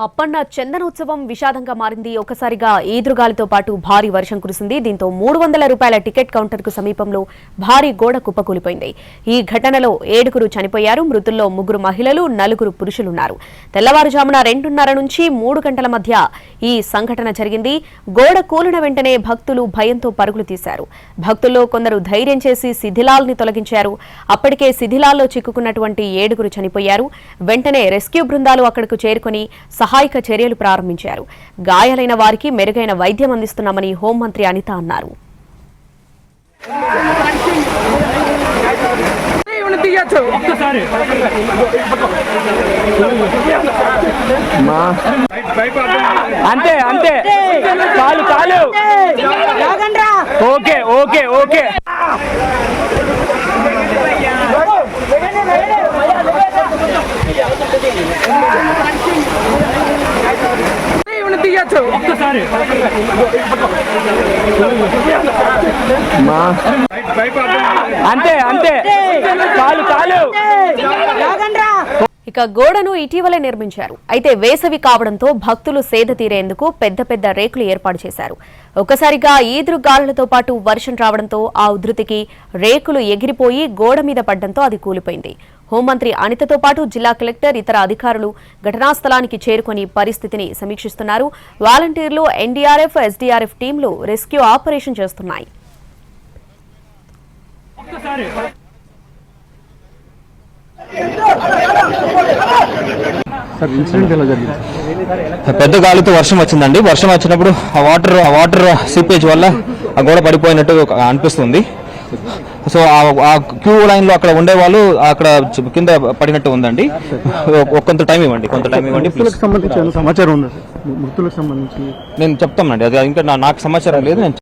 అప్పన్న చందనోత్సవం విషాదంగా మారింది. ఒకసారిగా ఈదురుగాలితో పాటు భారీ వర్షం కురిసింది. దీంతో 300 రూపాయల టికెట్ కౌంటర్ కు సమీపంలో భారీ గోడ కుప్పకూలిపోయింది. ఈ ఘటనలో 7 చనిపోయారు. మృతుల్లో 3 మహిళలు, 4 పురుషులున్నారు. తెల్లవారుజామున 2:30 నుంచి 3 గంటల మధ్య ఈ సంఘటన జరిగింది. గోడ కూలిన వెంటనే భక్తులు భయంతో పరుగులు తీశారు. భక్తుల్లో కొందరు ధైర్యం చేసి శిథిలాల్ని తొలగించారు. అప్పటికే శిథిలాల్లో చిక్కుకున్నటువంటి 7 చనిపోయారు. వెంటనే రెస్క్యూ బృందాలు అక్కడకు చేరుకుని సహాయక చర్యలు ప్రారంభించారు. గాయాలైన వారికి మెరుగైన వైద్యం అందిస్తున్నామని హోంమంత్రి అనిత అన్నారు. అంతే అంతే చాలు చాలు ఓకే ఓకే ఓకే అంతే అంతే చాలు చాలు. ఇక గోడను ఇటీవలే నిర్మించారు. అయితే వేసవి కావడంతో భక్తులు సేద తీరేందుకు పెద్ద పెద్ద రేకులు ఏర్పాటు చేశారు. ఒక్కసారిగా ఈదురుగాలులతో పాటు వర్షం రావడంతో ఆ ఉధృతికి రేకులు ఎగిరిపోయి గోడ మీద పడ్డంతో అది కూలిపోయింది. హోంమంత్రి అనితతో పాటు జిల్లా కలెక్టర్, ఇతర అధికారులు ఘటనా స్థలానికి చేరుకుని పరిస్థితిని సమీక్షిస్తున్నారు. వాలంటీర్లు, ఎన్డీఆర్ఎఫ్, ఎస్డీఆర్ఎఫ్ టీంలు రెస్క్యూ ఆపరేషన్ చేస్తున్నాయి. పెద్ద గాలితో వర్షం వచ్చిందండి. వర్షం వచ్చినప్పుడు ఆ వాటర్ సీపేజ్ వల్ల ఆ గోడ పడిపోయినట్టు అనిపిస్తుంది. సో ఆ క్యూ లైన్ లో అక్కడ ఉండే వాళ్ళు అక్కడ కింద పడినట్టు ఉందండి. కొంత టైం ఇవ్వండి సంబంధించి సమాచారం ఉంది. మృతులకు సంబంధించి నేను చెప్తానండి. అది ఇంకా నాకు సమాచారం లేదు. నేను